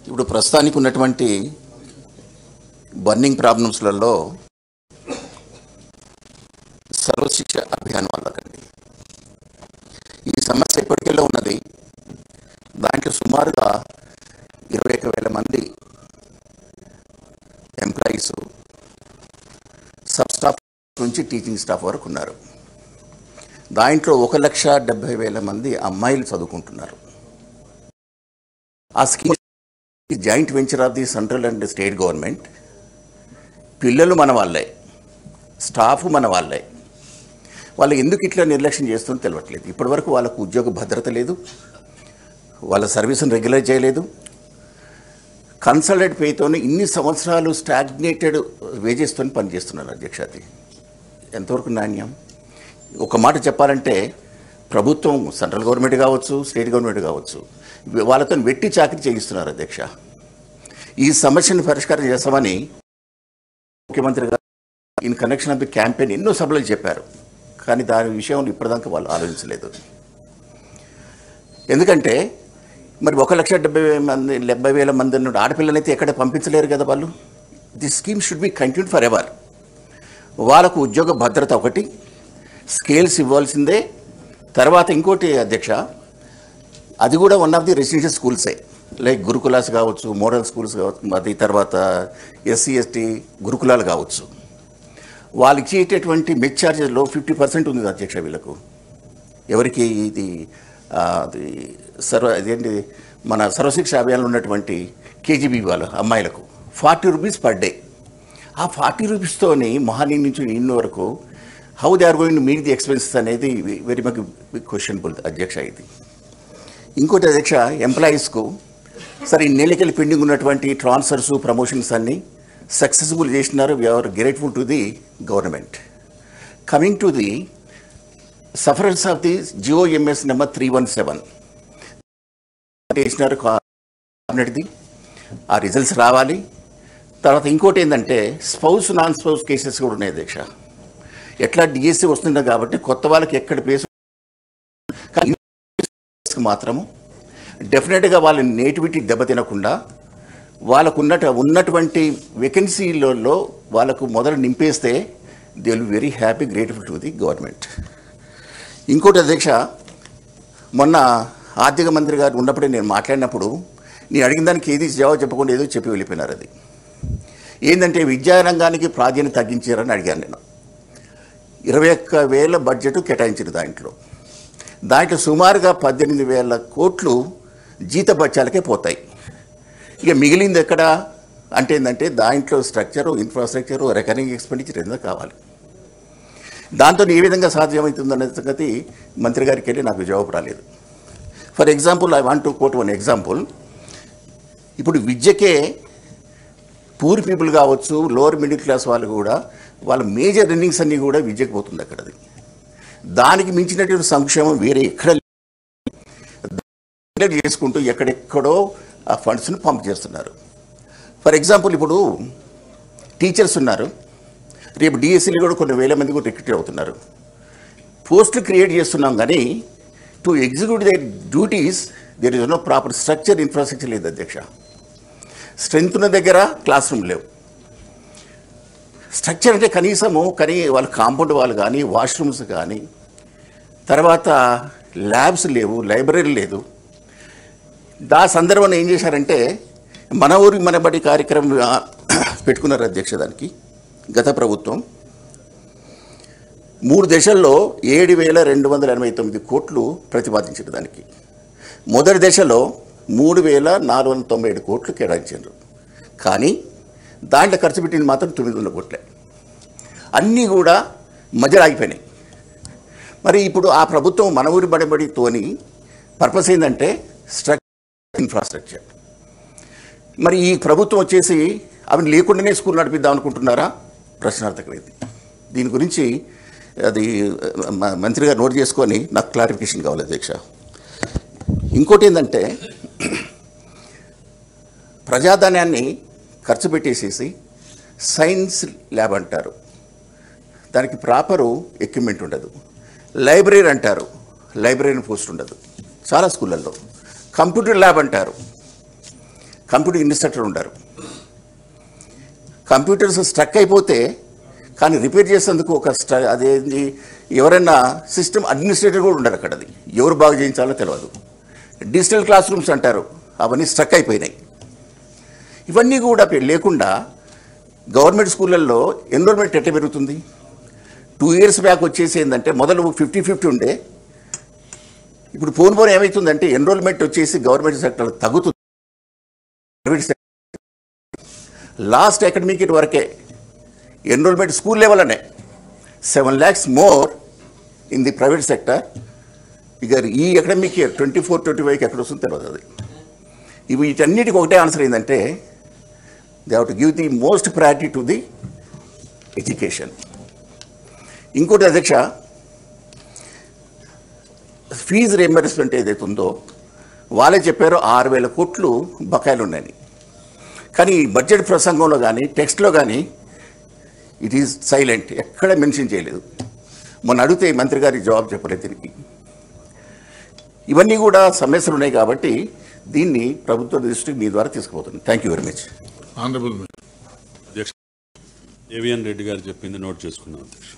ఇప్పుడు ప్రస్తుతానికి ఉన్నటువంటి బర్నింగ్ ప్రాబ్లమ్స్లలో సర్వశిక్ష అభియాన్ వాళ్ళకండి ఈ సమస్య ఎప్పటికెళ్ళో ఉన్నది. దాంట్లో సుమారుగా 21,000 మంది ఎంప్లాయీస్ సబ్ స్టాఫ్ నుంచి టీచింగ్ స్టాఫ్ వరకు ఉన్నారు. దాంట్లో 1,70,000 మంది అమ్మాయిలు చదువుకుంటున్నారు. ఆ scheme joint venture of the central and state government. పిల్లలు మన వాళ్ళే, స్టాఫ్ మన వాళ్ళే. వాళ్ళు ఎందుకు ఇట్లా నిర్లక్ష్యం చేస్తుందో తెలియట్లేదు. ఇప్పటివరకు వాళ్ళకు ఉద్యోగ భద్రత లేదు, వాళ్ళ సర్వీస్ని రెగ్యులర్ చేయలేదు. కన్సల్టెంట్ పేతోనే ఇన్ని సంవత్సరాలు స్టాగ్నేటెడ్ వేజెస్తో పనిచేస్తున్నారు అధ్యక్ష. అది ఎంతవరకు నాణ్యం? ఒక మాట చెప్పాలంటే ప్రభుత్వం సెంట్రల్ గవర్నమెంట్ కావచ్చు, స్టేట్ గవర్నమెంట్ కావచ్చు, వాళ్ళతో వెట్టి చాకరీ చేయిస్తున్నారు అధ్యక్ష. ఈ సమస్యను పరిష్కారం చేస్తామని ముఖ్యమంత్రి గారు in connection of the campaign ఎన్నో సభలు చెప్పారు. కానీ దాని విషయంలో ఇప్పటిదాకా వాళ్ళు ఆలోచించలేదు. ఎందుకంటే మరి 1,70,000 మంది ఆడపిల్లలైతే ఎక్కడ పంపించలేరు కదా వాళ్ళు. This scheme should be continued for ever. వాళ్ళకు ఉద్యోగ భద్రత ఒకటి, స్కేల్స్ ఇవ్వాల్సిందే. తర్వాత ఇంకోటి అధ్యక్ష, అది కూడా వన్ ఆఫ్ ది రెసిడెన్షియల్ స్కూల్సే, లైక్ గురుకులాస్ కావచ్చు, మోడల్ స్కూల్స్ కావచ్చు, అది తర్వాత SC ST గురుకులాలు కావచ్చు. వాళ్ళు ఇచ్చేటటువంటి మెచ్ ఛార్జెస్లో 50% ఉంది అధ్యక్ష వీళ్ళకు. ఎవరికి ఇది అదేంటి మన సర్వశిక్ష అభియాన్లో ఉన్నటువంటి KGB వాళ్ళ అమ్మాయిలకు 40 రూపీస్ పర్ డే. ఆ 40 రూపీస్తోని మార్నింగ్ నుంచి ఇన్ని వరకు how they are going to meet the expenses అనేది వెరీ మచ్ క్వశ్చనబుల్ అధ్యక్ష. ఇది ఇంకోటి అధ్యక్ష, ఎంప్లాయీస్కు సరే ఇన్నేళ్ళకెళ్ళి పెండింగ్ ఉన్నటువంటి ట్రాన్స్ఫర్స్, ప్రమోషన్స్ అన్నీ సక్సెస్ఫుల్ చేసినారు. We are grateful to the government. Coming to the sufferance of the GOMS number 317 చేసినారు కాబట్టిది ఆ రిజల్ట్స్ రావాలి. తర్వాత ఇంకోటి ఏంటంటే స్పౌస్ నాన్ స్పౌస్ కేసెస్ కూడా ఉన్నాయి అధ్యక్ష. ఎట్లా DSC వస్తుంది కాబట్టి కొత్త వాళ్ళకి ఎక్కడ ప్లేస్ మాత్రము డెఫినెట్గా వాళ్ళ నేటివిటీ దెబ్బతినకుండా వాళ్ళకు ఉన్నటువంటి వేకెన్సీలలో వాళ్ళకు మొదలు నింపేస్తే they will very happy, grateful to the government. ఇంకోటి అధ్యక్ష, మొన్న ఆర్థిక మంత్రి గారు ఉన్నప్పుడే నేను మాట్లాడినప్పుడు నేను అడిగిన దానికి ఏది జవాబు చెప్పకుండా ఏదో చెప్పి వెళ్ళిపోయినారు. అది ఏంటంటే విద్యారంగానికి ప్రాధాన్యత తగ్గించారని అడిగాను నేను. 21,000 బడ్జెట్ కేటాయించిన దాంట్లో సుమారుగా 18,000 కోట్లు జీతభత్యాలకే పోతాయి. ఇక మిగిలింది ఎక్కడ అంటే ఏంటంటే దాంట్లో స్ట్రక్చరు, ఇన్ఫ్రాస్ట్రక్చరు, రికరింగ్ ఎక్స్పెండిచర్ ఏదో కావాలి. దాంతో ఏ విధంగా సాధ్యమవుతుందనే సంగతి మంత్రి గారికి వెళ్ళి నాకు జవాబు రాలేదు. For example, I want to quote one example. ఇప్పుడు విద్యకే పూర్ పీపుల్ కావచ్చు, లోవర్ మిడిల్ క్లాస్ వాళ్ళు కూడా వాళ్ళ మేజర్ ఎర్నింగ్స్ అన్నీ కూడా విద్యకు పోతుంది అక్కడది. దానికి మించినటువంటి సంక్షేమం వేరే ఎక్కడ చేసుకుంటూ ఎక్కడెక్కడో ఆ ఫండ్స్ని పంప్ చేస్తున్నారు. ఫర్ ఎగ్జాంపుల్, ఇప్పుడు టీచర్స్ ఉన్నారు, రేపు DSCలు కూడా కొన్ని వేల మంది కూడా రిక్రూట్ అవుతున్నారు. పోస్టులు క్రియేట్ చేస్తున్నాం కానీ to execute their duties there is no proper structure, infrastructure లేదు అధ్యక్ష. స్ట్రెంత్ ఉన్న దగ్గర క్లాస్ రూమ్ లేవు. స్ట్రక్చర్ అంటే కనీసము వాళ్ళ కాంపౌండ్ వాళ్ళు కానీ, వాష్రూమ్స్ కానీ, తర్వాత ల్యాబ్స్ లేవు, లైబ్రరీ లేదు. దా సందర్భంలో ఏం చేశారంటే మన ఊరికి మన బడి కార్యక్రమం పెట్టుకున్నారు అధ్యక్ష. దానికి గత ప్రభుత్వం 3 దశల్లో 7,289 కోట్లు ప్రతిపాదించారు. దానికి మొదటి దశలో 3,497 కోట్లు కేటాయించారు. కానీ దాంట్లో ఖర్చు పెట్టింది మాత్రం 900 కోట్లే. అన్నీ కూడా మధ్యలో ఆగిపోయినాయి. మరి ఇప్పుడు ఆ ప్రభుత్వం మన ఊరి బడితోని పర్పస్ ఏంటంటే ఇన్ఫ్రాస్ట్రక్చర్. మరి ఈ ప్రభుత్వం వచ్చేసి అవి లేకుండానే స్కూల్ నడిపిద్దాం అనుకుంటున్నారా? ప్రశ్నార్థకమైంది. దీని గురించి అది మంత్రి గారు నోట్ చేసుకొని నాకు క్లారిఫికేషన్ కావాలి అధ్యక్ష. ఇంకోటి ఏంటంటే ప్రజాధనాన్ని ఖర్చు పెట్టేసేసి సైన్స్ ల్యాబ్ అంటారు, దానికి ప్రాపరు ఎక్విప్మెంట్ ఉండదు. లైబ్రరీ అంటారు, లైబ్రరీ పోస్ట్ ఉండదు చాలా స్కూళ్ళల్లో. కంప్యూటర్ ల్యాబ్ అంటారు, కంప్యూటర్ ఇన్స్ట్రక్టర్ ఉంటారు. కంప్యూటర్స్ స్ట్రక్ అయిపోతే కానీ రిపేర్ చేసేందుకు ఒక అదేంటి ఎవరైనా సిస్టమ్ అడ్మినిస్ట్రేటర్ కూడా ఉండరు అక్కడ. అది ఎవరు బాగు చేయించాలో తెలియదు. డిజిటల్ క్లాస్ రూమ్స్ అంటారు, అవన్నీ స్ట్రక్ అయిపోయినాయి. ఇవన్నీ కూడా లేకుండా గవర్నమెంట్ స్కూళ్ళల్లో ఎన్రోల్మెంట్ ఎట్లా పెరుగుతుంది? 2 years బ్యాక్ వచ్చేసి ఏంటంటే మొదలు 50-50 ఉండే, ఇప్పుడు పోను ఏమవుతుందంటే ఎన్రోల్మెంట్ వచ్చేసి గవర్నమెంట్ సెక్టర్లో తగ్గుతుంది. లాస్ట్ అకాడమిక్ ఇయర్ వరకే ఎన్రోల్మెంట్ స్కూల్ లెవెల్లోనే 7 lakhs more in the private sector. ఇక ఈ అకాడమిక్ ఇయర్ 24-25 ఎక్కడ వస్తుందో తెలియదు. అది ఇవి వీటన్నిటికి ఒకటే ఆన్సర్ ఏంటంటే they have to give the most priority to the education. ఇంకోటి అధ్యక్ష, ఫీజు రీయింబర్స్మెంట్ ఏదైతే ఉందో వాళ్ళే చెప్పారో 6,000 కోట్లు బకాయిలు ఉన్నాయని. కానీ బడ్జెట్ ప్రసంగంలో కానీ టెక్స్ట్లో కానీ ఇట్ ఈజ్ సైలెంట్, ఎక్కడ మెన్షన్ చేయలేదు. మొన్న అడిగితే మంత్రి గారికి జవాబు చెప్పలేదు తిరిగి. ఇవన్నీ కూడా సమస్యలు ఉన్నాయి కాబట్టి దీన్ని ప్రభుత్వ దృష్టికి మీ ద్వారా తీసుకుపోతుంది. Thank you very much. Honourable అధ్యక్ష ఏవిఎన్ రెడ్డి గారు చెప్పింది నోట్ చేసుకున్నాం అధ్యక్ష.